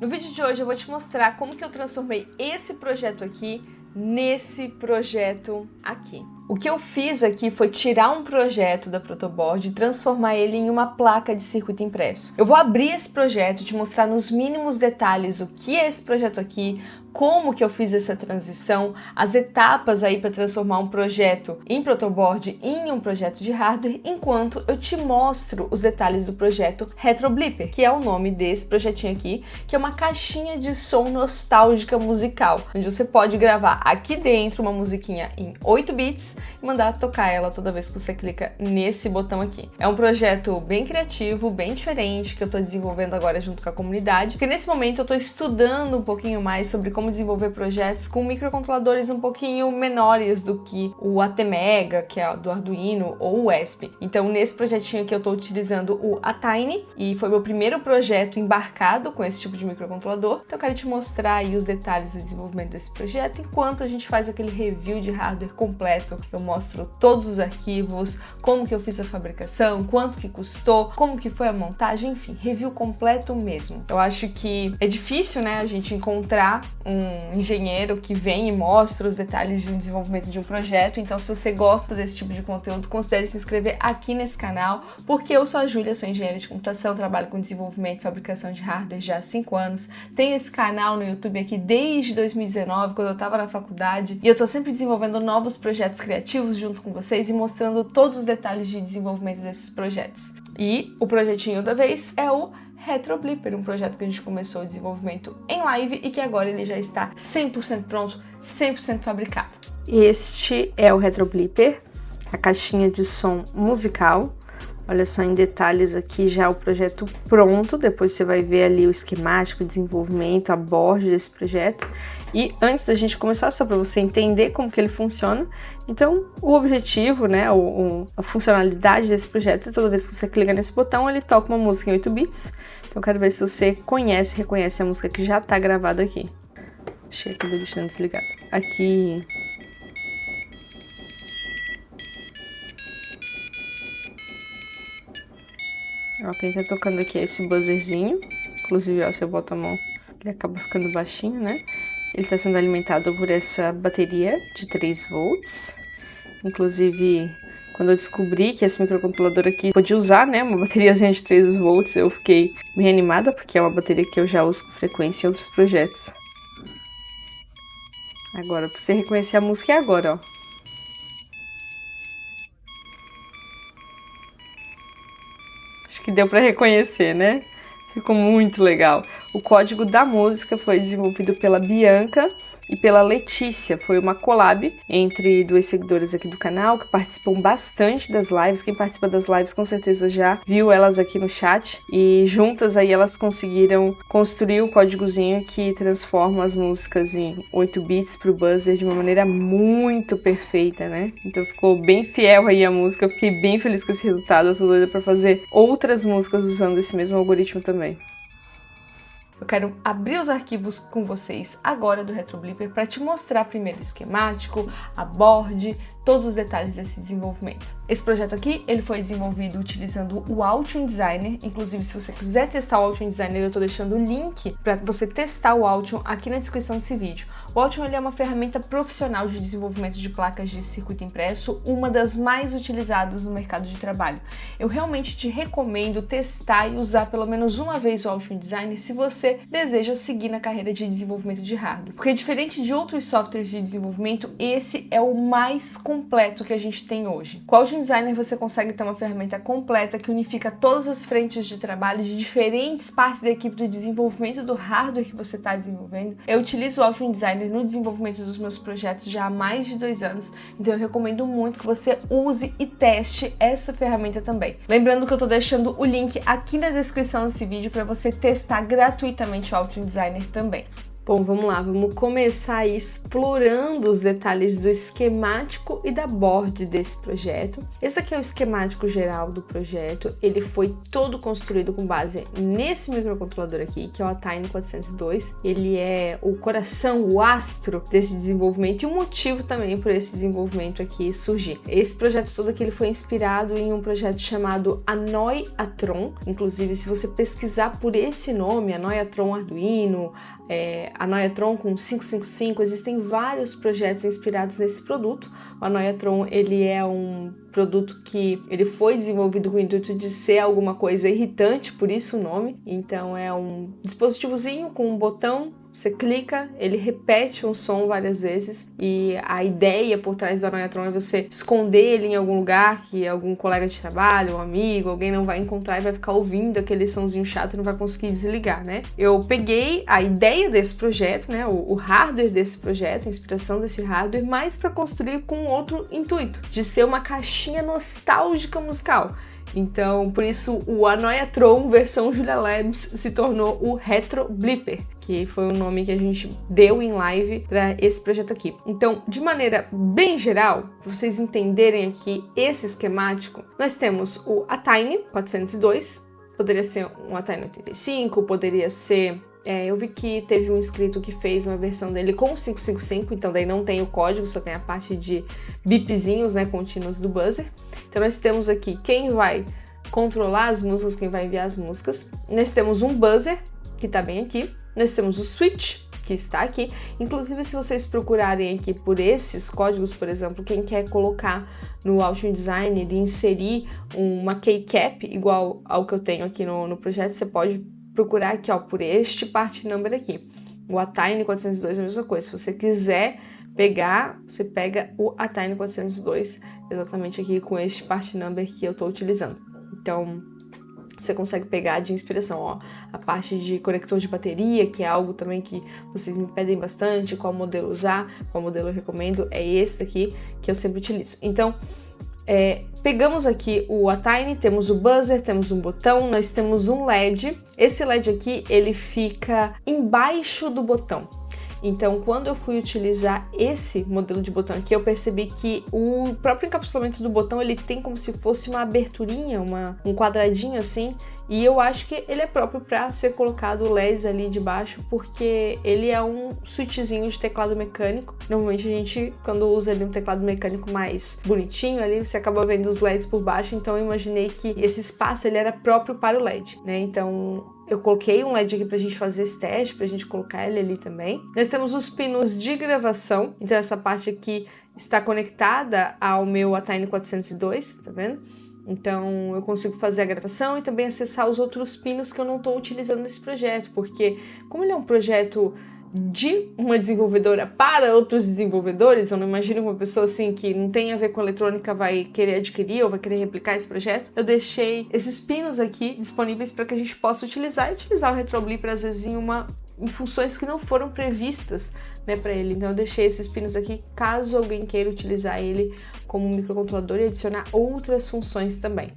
No vídeo de hoje eu vou te mostrar como que eu transformei esse projeto aqui nesse projeto aqui. O que eu fiz aqui foi tirar um projeto da Protoboard e transformar ele em uma placa de circuito impresso. Eu vou abrir esse projeto e te mostrar nos mínimos detalhes o que é esse projeto aqui, como que eu fiz essa transição, as etapas aí para transformar um projeto em Protoboard em um projeto de hardware, enquanto eu te mostro os detalhes do projeto RetroBlipper, que é o nome desse projetinho aqui, que é uma caixinha de som nostálgica musical, onde você pode gravar aqui dentro uma musiquinha em 8 bits e mandar tocar ela toda vez que você clica nesse botão aqui. É um projeto bem criativo, bem diferente, que eu tô desenvolvendo agora junto com a comunidade, porque nesse momento eu tô estudando um pouquinho mais sobre como desenvolver projetos com microcontroladores um pouquinho menores do que o ATmega, que é do Arduino, ou o ESP. Então nesse projetinho aqui eu tô utilizando o Atine, e foi meu primeiro projeto embarcado com esse tipo de microcontrolador. Então eu quero te mostrar aí os detalhes do desenvolvimento desse projeto, enquanto a gente faz aquele review de hardware completo. Eu mostro todos os arquivos, como que eu fiz a fabricação, quanto que custou, como que foi a montagem, enfim, review completo mesmo. Eu acho que é difícil, né, a gente encontrar um engenheiro que vem e mostra os detalhes de um desenvolvimento de um projeto. Então, se você gosta desse tipo de conteúdo, considere se inscrever aqui nesse canal, porque eu sou a Júlia, sou engenheira de computação, trabalho com desenvolvimento e fabricação de hardware já há 5 anos. Tenho esse canal no YouTube aqui desde 2019, quando eu estava na faculdade, e eu tô sempre desenvolvendo novos projetos criativos junto com vocês e mostrando todos os detalhes de desenvolvimento desses projetos. E o projetinho da vez é o RetroBlipper, um projeto que a gente começou o desenvolvimento em live e que agora ele já está 100% pronto, 100% fabricado. Este é o RetroBlipper, a caixinha de som musical. Olha só em detalhes aqui já o projeto pronto, depois você vai ver ali o esquemático, o desenvolvimento, a board desse projeto. E antes da gente começar, só para você entender como que ele funciona, então o objetivo, né, a funcionalidade desse projeto é toda vez que você clica nesse botão, ele toca uma música em 8 bits. Então eu quero ver se você reconhece a música que já está gravada aqui. Deixa eu aqui deixando desligado. Aqui... Ó, quem tá tocando aqui é esse buzzerzinho. Inclusive, ó, se eu boto a mão, ele acaba ficando baixinho, né? Ele está sendo alimentado por essa bateria de 3 volts. Inclusive, quando eu descobri que esse microcontrolador aqui podia usar, né, uma bateriazinha de 3 volts, eu fiquei bem animada, porque é uma bateria que eu já uso com frequência em outros projetos. Agora, para você reconhecer a música, é agora, ó. Acho que deu para reconhecer, né? Ficou muito legal. O código da música foi desenvolvido pela Bianca e pela Letícia. Foi uma collab entre 2 seguidores aqui do canal que participam bastante das lives. Quem participa das lives com certeza já viu elas aqui no chat. E juntas aí elas conseguiram construir o códigozinho que transforma as músicas em 8 bits pro buzzer de uma maneira muito perfeita, né? Então ficou bem fiel aí a música. Eu fiquei bem feliz com esse resultado. Eu tô doida pra fazer outras músicas usando esse mesmo algoritmo também. Eu quero abrir os arquivos com vocês agora do RetroBlipper para te mostrar primeiro o esquemático, a board, todos os detalhes desse desenvolvimento. Esse projeto aqui, ele foi desenvolvido utilizando o Altium Designer. Inclusive, se você quiser testar o Altium Designer, eu tô deixando o link para você testar o Altium aqui na descrição desse vídeo. O Altium ele é uma ferramenta profissional de desenvolvimento de placas de circuito impresso, uma das mais utilizadas no mercado de trabalho. Eu realmente te recomendo testar e usar pelo menos uma vez o Altium Designer se você deseja seguir na carreira de desenvolvimento de hardware. Porque diferente de outros softwares de desenvolvimento, esse é o mais completo que a gente tem hoje. Com o Altium Designer você consegue ter uma ferramenta completa que unifica todas as frentes de trabalho de diferentes partes da equipe do desenvolvimento do hardware que você está desenvolvendo. Eu utilizo o Altium Designer no desenvolvimento dos meus projetos já há mais de 2 anos, então eu recomendo muito que você use e teste essa ferramenta também. Lembrando que eu tô deixando o link aqui na descrição desse vídeo para você testar gratuitamente o Altium Designer também. Bom, vamos lá, vamos começar aí explorando os detalhes do esquemático e da board desse projeto. Esse daqui é o esquemático geral do projeto, ele foi todo construído com base nesse microcontrolador aqui, que é o Atine 402. Ele é o coração, o astro desse desenvolvimento e o motivo também por esse desenvolvimento aqui surgir. Esse projeto todo aqui ele foi inspirado em um projeto chamado Anoi Atron. Inclusive, se você pesquisar por esse nome, Anoi Atron Arduino, Anoi Atron com 555, existem vários projetos inspirados nesse produto. O Anoi Atron, ele é um produto que ele foi desenvolvido com o intuito de ser alguma coisa irritante, por isso o nome. Então é um dispositivozinho com um botão, você clica, ele repete um som várias vezes e a ideia por trás do Anoi Atron é você esconder ele em algum lugar que algum colega de trabalho, um amigo, alguém não vai encontrar e vai ficar ouvindo aquele sonzinho chato e não vai conseguir desligar, né? Eu peguei a ideia desse projeto, né, o hardware desse projeto, a inspiração desse hardware, mais para construir com outro intuito, de ser uma caixinha nostálgica musical. Então, por isso, o Anoi Atron versão Julia Labs se tornou o Retro Blipper, que foi o nome que a gente deu em live para esse projeto aqui. Então, de maneira bem geral, para vocês entenderem aqui esse esquemático, nós temos o Atine 402, poderia ser um Atine 85, poderia ser... eu vi que teve um inscrito que fez uma versão dele com 555, então daí não tem o código, só tem a parte de bipzinhos, né, contínuos do buzzer. Então nós temos aqui quem vai controlar as músicas, quem vai enviar as músicas. Nós temos um buzzer, que está bem aqui. Nós temos o switch, que está aqui. Inclusive, se vocês procurarem aqui por esses códigos, por exemplo, quem quer colocar no Altium Design e inserir uma keycap igual ao que eu tenho aqui no projeto, você pode procurar aqui, ó, por este part number aqui. O Atine 402 é a mesma coisa. Se você quiser pegar, você pega o Atine 402 exatamente aqui com este part number que eu estou utilizando. Então, você consegue pegar de inspiração, ó, a parte de conector de bateria, que é algo também que vocês me pedem bastante, qual modelo usar, qual modelo eu recomendo, é esse daqui que eu sempre utilizo. Então, pegamos aqui o Atine, temos o buzzer, temos um botão, nós temos um LED. Esse LED aqui, ele fica embaixo do botão. Então, quando eu fui utilizar esse modelo de botão aqui, eu percebi que o próprio encapsulamento do botão, ele tem como se fosse uma aberturinha, um quadradinho assim, e eu acho que ele é próprio para ser colocado LEDs ali de baixo, porque ele é um switchzinho de teclado mecânico. Normalmente a gente, quando usa ali um teclado mecânico mais bonitinho ali, você acaba vendo os LEDs por baixo, então eu imaginei que esse espaço ele era próprio para o LED, né? Então, eu coloquei um LED aqui pra gente fazer esse teste, pra gente colocar ele ali também. Nós temos os pinos de gravação, então essa parte aqui está conectada ao meu Atine 402, tá vendo? Então eu consigo fazer a gravação e também acessar os outros pinos que eu não estou utilizando nesse projeto, porque como ele é um projeto de uma desenvolvedora para outros desenvolvedores, eu não imagino uma pessoa assim que não tem a ver com eletrônica vai querer adquirir ou vai querer replicar esse projeto. Eu deixei esses pinos aqui disponíveis para que a gente possa utilizar o Retro Blipper às vezes em funções que não foram previstas, né, para ele. Então eu deixei esses pinos aqui caso alguém queira utilizar ele como um microcontrolador e adicionar outras funções também.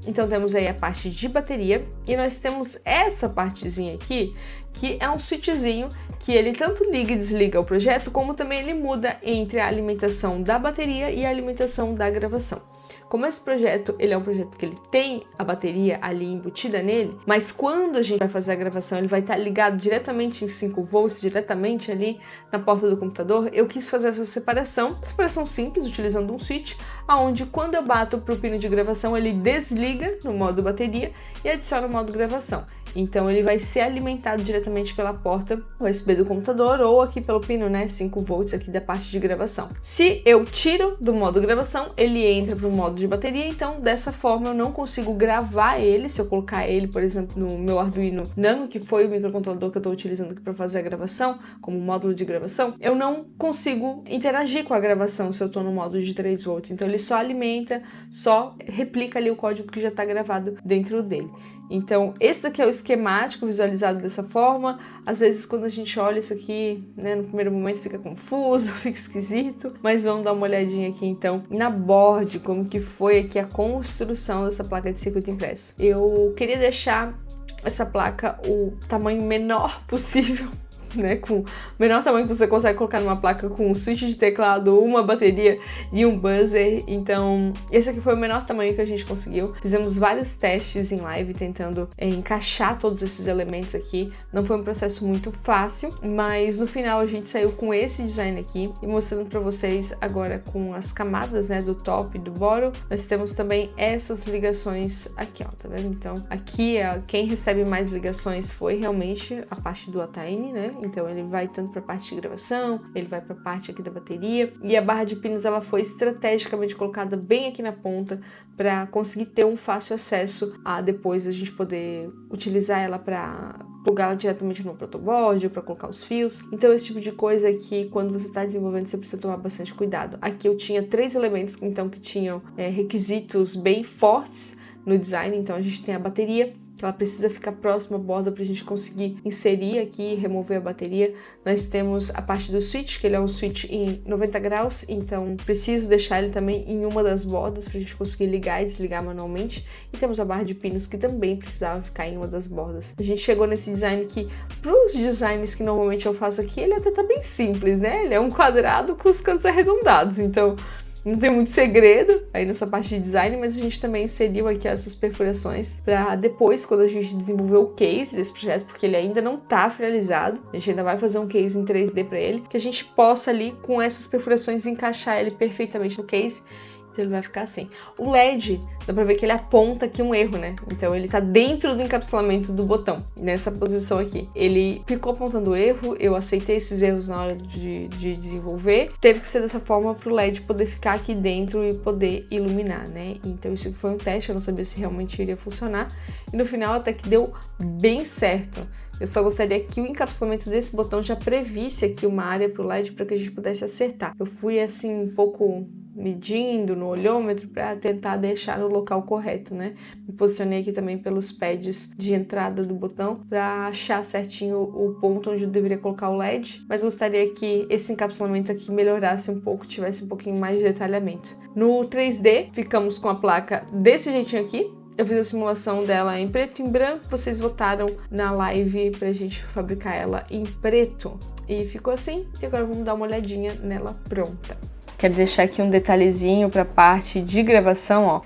Então temos aí a parte de bateria e nós temos essa partezinha aqui que é um switchzinho que ele tanto liga e desliga o projeto, como também ele muda entre a alimentação da bateria e a alimentação da gravação. Como esse projeto, ele é um projeto que ele tem a bateria ali embutida nele, mas quando a gente vai fazer a gravação, ele vai estar ligado diretamente em 5 volts, diretamente ali na porta do computador, eu quis fazer essa separação simples, utilizando um switch, onde quando eu bato para o pino de gravação, ele desliga no modo bateria e adiciona o modo gravação. Então ele vai ser alimentado diretamente pela porta USB do computador ou aqui pelo pino, né, 5 volts aqui da parte de gravação. Se eu tiro do modo gravação, ele entra para o modo de bateria, então dessa forma eu não consigo gravar ele. Se eu colocar ele, por exemplo, no meu Arduino Nano, que foi o microcontrolador que eu estou utilizando aqui para fazer a gravação, como módulo de gravação, eu não consigo interagir com a gravação se eu estou no modo de 3 volts. Então ele só alimenta, só replica ali o código que já está gravado dentro dele. Então, esse daqui é o esquemático visualizado dessa forma. Às vezes, quando a gente olha isso aqui, né, no primeiro momento fica confuso, fica esquisito, mas vamos dar uma olhadinha aqui, então, na board, como que foi aqui a construção dessa placa de circuito impresso. Eu queria deixar essa placa o tamanho menor possível, né, com o menor tamanho que você consegue colocar numa placa, com um switch de teclado, uma bateria e um buzzer. Então esse aqui foi o menor tamanho que a gente conseguiu. Fizemos vários testes em live tentando encaixar todos esses elementos aqui. Não foi um processo muito fácil, mas no final a gente saiu com esse design aqui e mostrando para vocês agora com as camadas, né, do top e do bottom. Nós temos também essas ligações aqui, ó, tá vendo? Então aqui quem recebe mais ligações foi realmente a parte do Atayne, né? Então ele vai tanto para a parte de gravação, ele vai para a parte aqui da bateria, e a barra de pinos ela foi estrategicamente colocada bem aqui na ponta para conseguir ter um fácil acesso a depois a gente poder utilizar ela para plugá-la diretamente no protoboard, para colocar os fios. Então esse tipo de coisa que quando você está desenvolvendo você precisa tomar bastante cuidado. Aqui eu tinha 3 elementos então que tinham requisitos bem fortes no design. Então a gente tem a bateria, que ela precisa ficar próxima à borda para a gente conseguir inserir aqui e remover a bateria. Nós temos a parte do switch, que ele é um switch em 90 graus, então preciso deixar ele também em uma das bordas para a gente conseguir ligar e desligar manualmente. E temos a barra de pinos, que também precisava ficar em uma das bordas. A gente chegou nesse design que, para os designs que normalmente eu faço aqui, ele até tá bem simples, né? Ele é um quadrado com os cantos arredondados, então não tem muito segredo aí nessa parte de design, mas a gente também inseriu aqui essas perfurações para depois, quando a gente desenvolver o case desse projeto, porque ele ainda não tá finalizado, a gente ainda vai fazer um case em 3D para ele, que a gente possa ali com essas perfurações encaixar ele perfeitamente no case. Então ele vai ficar assim. O LED, dá pra ver que ele aponta aqui um erro, né? Então ele tá dentro do encapsulamento do botão, nessa posição aqui. Ele ficou apontando o erro, eu aceitei esses erros na hora de desenvolver. Teve que ser dessa forma pro LED poder ficar aqui dentro e poder iluminar, né? Então isso aqui foi um teste, eu não sabia se realmente iria funcionar. E no final até que deu bem certo. Eu só gostaria que o encapsulamento desse botão já previsse aqui uma área pro LED para que a gente pudesse acertar. Eu fui assim um pouco medindo no olhômetro para tentar deixar no local correto, né? Me posicionei aqui também pelos pads de entrada do botão para achar certinho o ponto onde eu deveria colocar o LED, mas gostaria que esse encapsulamento aqui melhorasse um pouco, tivesse um pouquinho mais de detalhamento. No 3D, ficamos com a placa desse jeitinho aqui. Eu fiz a simulação dela em preto e em branco, vocês votaram na live pra gente fabricar ela em preto. E ficou assim, e agora vamos dar uma olhadinha nela pronta. Quero deixar aqui um detalhezinho para a parte de gravação, ó.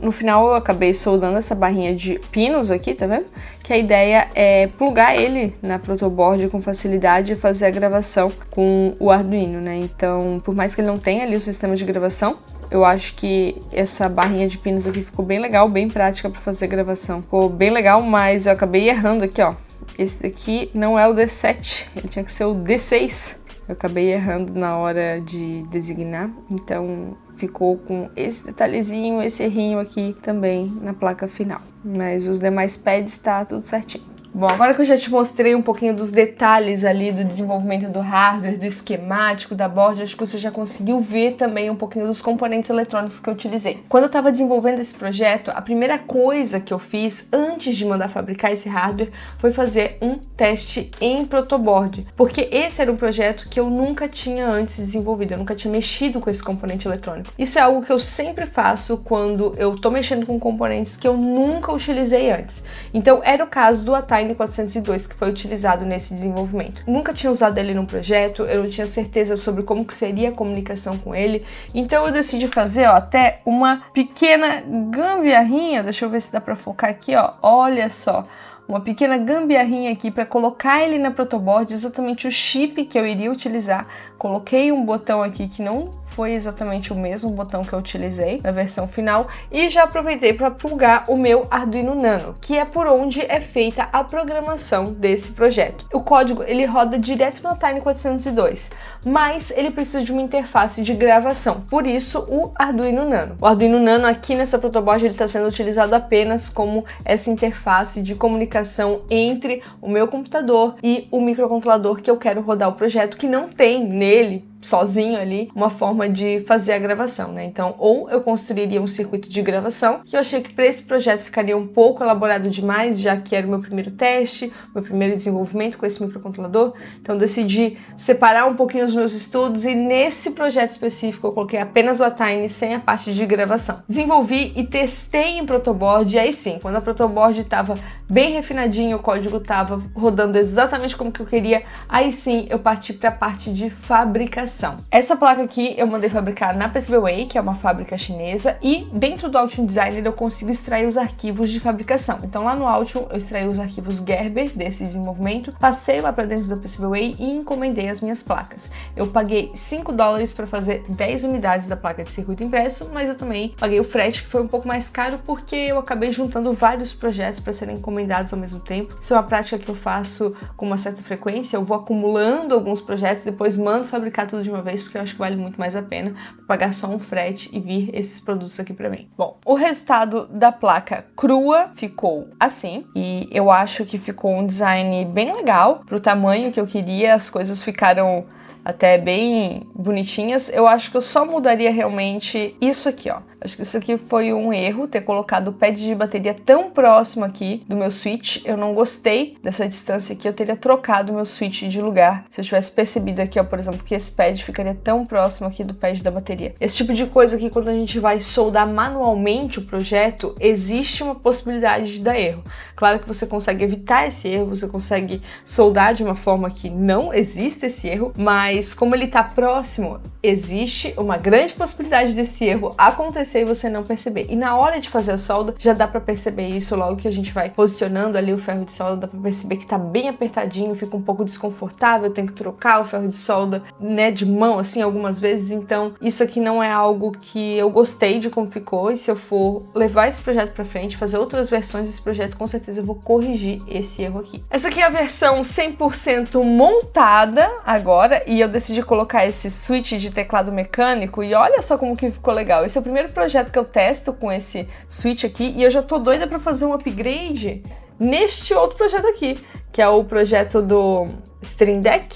No final eu acabei soldando essa barrinha de pinos aqui, tá vendo? Que a ideia é plugar ele na protoboard com facilidade e fazer a gravação com o Arduino, né? Então, por mais que ele não tenha ali o sistema de gravação, eu acho que essa barrinha de pinos aqui ficou bem legal, bem prática para fazer gravação. Ficou bem legal, mas eu acabei errando aqui, ó. Esse daqui não é o D7, ele tinha que ser o D6. Eu acabei errando na hora de designar, então ficou com esse detalhezinho, esse errinho aqui também na placa final. Mas os demais pads tá tudo certinho. Bom, agora que eu já te mostrei um pouquinho dos detalhes ali do desenvolvimento do hardware, do esquemático, da board, acho que você já conseguiu ver também um pouquinho dos componentes eletrônicos que eu utilizei. Quando eu estava desenvolvendo esse projeto, a primeira coisa que eu fiz antes de mandar fabricar esse hardware foi fazer um teste em protoboard, porque esse era um projeto que eu nunca tinha antes desenvolvido, eu nunca tinha mexido com esse componente eletrônico. Isso é algo que eu sempre faço quando eu tô mexendo com componentes que eu nunca utilizei antes. Então era o caso do Atayne 402 que foi utilizado nesse desenvolvimento. Nunca tinha usado ele num projeto, eu não tinha certeza sobre como que seria a comunicação com ele, então eu decidi fazer, ó, até uma pequena gambiarrinha, deixa eu ver se dá pra focar aqui, ó, olha só, uma pequena gambiarrinha aqui para colocar ele na protoboard, exatamente o chip que eu iria utilizar. Coloquei um botão aqui que não foi exatamente o mesmo botão que eu utilizei na versão final e já aproveitei para plugar o meu Arduino Nano, que é por onde é feita a programação desse projeto. O código ele roda direto no Atayne 402, mas ele precisa de uma interface de gravação, por isso o Arduino Nano. O Arduino Nano aqui nessa protoboard ele está sendo utilizado apenas como essa interface de comunicação entre o meu computador e o microcontrolador que eu quero rodar o projeto, que não tem nele sozinho ali uma forma de fazer a gravação, né? Então, ou eu construiria um circuito de gravação, que eu achei que para esse projeto ficaria um pouco elaborado demais, já que era o meu primeiro teste, meu primeiro desenvolvimento com esse microcontrolador. Então, eu decidi separar um pouquinho os meus estudos e nesse projeto específico eu coloquei apenas o Atine sem a parte de gravação. Desenvolvi e testei em protoboard e aí sim, quando a protoboard estava bem refinadinho, o código estava rodando exatamente como que eu queria, aí sim eu parti para a parte de fabricação. Essa placa aqui eu mandei fabricar na PCBWay, que é uma fábrica chinesa, e dentro do Altium Designer eu consigo extrair os arquivos de fabricação. Então lá no Altium eu extraí os arquivos Gerber desse desenvolvimento, passei lá para dentro do PCBWay e encomendei as minhas placas. Eu paguei $5 para fazer 10 unidades da placa de circuito impresso, mas eu também paguei o frete, que foi um pouco mais caro porque eu acabei juntando vários projetos para serem encomendados ao mesmo tempo. Isso é uma prática que eu faço com uma certa frequência, eu vou acumulando alguns projetos, depois mando fabricar tudo de uma vez, porque eu acho que vale muito mais a pena pagar só um frete e vir esses produtos aqui pra mim. Bom, o resultado da placa crua ficou assim, e eu acho que ficou um design bem legal pro tamanho que eu queria, as coisas ficaram até bem bonitinhas. Eu acho que eu só mudaria realmente isso aqui, ó. Acho que isso aqui foi um erro, ter colocado o pad de bateria tão próximo aqui do meu switch. Eu não gostei dessa distância aqui, eu teria trocado o meu switch de lugar. Se eu tivesse percebido aqui, ó, por exemplo, que esse pad ficaria tão próximo aqui do pad da bateria. Esse tipo de coisa aqui, quando a gente vai soldar manualmente o projeto, existe uma possibilidade de dar erro. Claro que você consegue evitar esse erro, você consegue soldar de uma forma que não existe esse erro, mas como ele tá próximo, existe uma grande possibilidade desse erro acontecer e você não perceber. E na hora de fazer a solda, já dá pra perceber isso, logo que a gente vai posicionando ali o ferro de solda, dá pra perceber que tá bem apertadinho, fica um pouco desconfortável, tem que trocar o ferro de solda, né, de mão, assim, algumas vezes. Então, isso aqui não é algo que eu gostei de como ficou, e se eu for levar esse projeto pra frente, fazer outras versões desse projeto, com certeza eu vou corrigir esse erro aqui. Essa aqui é a versão 100% montada agora, e eu decidi colocar esse switch de teclado mecânico, e olha só como que ficou legal. Esse é o primeiro projeto que eu testo com esse switch aqui, e eu já tô doida pra fazer um upgrade neste outro projeto aqui, que é o projeto do Stream Deck,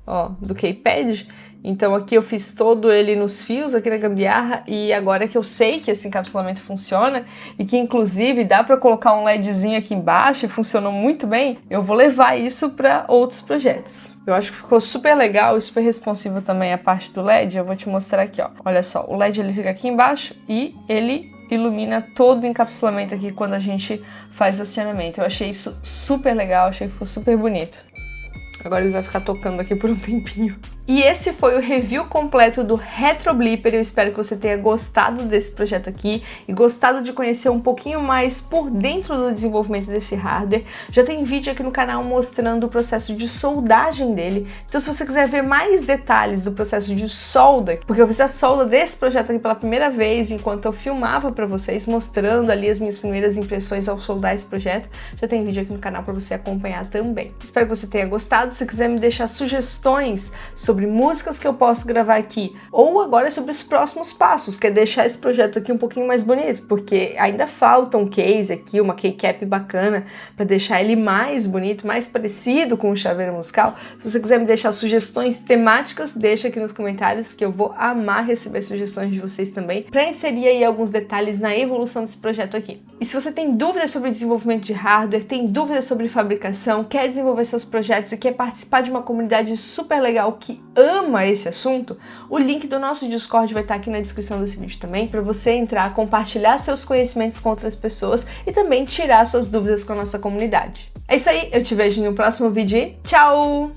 ó, do Keypad. Então aqui eu fiz todo ele nos fios aqui na gambiarra, e agora que eu sei que esse encapsulamento funciona e que inclusive dá para colocar um LEDzinho aqui embaixo e funcionou muito bem, eu vou levar isso para outros projetos. Eu acho que ficou super legal e super responsivo também a parte do LED. Eu vou te mostrar aqui, ó. Olha só, o LED ele fica aqui embaixo e ele ilumina todo o encapsulamento aqui quando a gente faz o acionamento. Eu achei isso super legal, achei que ficou super bonito. Agora ele vai ficar tocando aqui por um tempinho. E esse foi o review completo do RetroBlipper. Eu espero que você tenha gostado desse projeto aqui e gostado de conhecer um pouquinho mais por dentro do desenvolvimento desse hardware. Já tem vídeo aqui no canal mostrando o processo de soldagem dele. Então, se você quiser ver mais detalhes do processo de solda, porque eu fiz a solda desse projeto aqui pela primeira vez enquanto eu filmava para vocês, mostrando ali as minhas primeiras impressões ao soldar esse projeto, já tem vídeo aqui no canal para você acompanhar também. Espero que você tenha gostado. Se quiser me deixar sugestões sobre músicas que eu posso gravar aqui, ou agora sobre os próximos passos, que é deixar esse projeto aqui um pouquinho mais bonito, porque ainda falta um case aqui, uma keycap bacana, para deixar ele mais bonito, mais parecido com o chaveiro musical. Se você quiser me deixar sugestões temáticas, deixa aqui nos comentários, que eu vou amar receber sugestões de vocês também, para inserir aí alguns detalhes na evolução desse projeto aqui. E se você tem dúvidas sobre desenvolvimento de hardware, tem dúvidas sobre fabricação, quer desenvolver seus projetos e quer participar de uma comunidade super legal que ama esse assunto, o link do nosso Discord vai estar aqui na descrição desse vídeo também, para você entrar, compartilhar seus conhecimentos com outras pessoas e também tirar suas dúvidas com a nossa comunidade. É isso aí, eu te vejo em um próximo vídeo e tchau!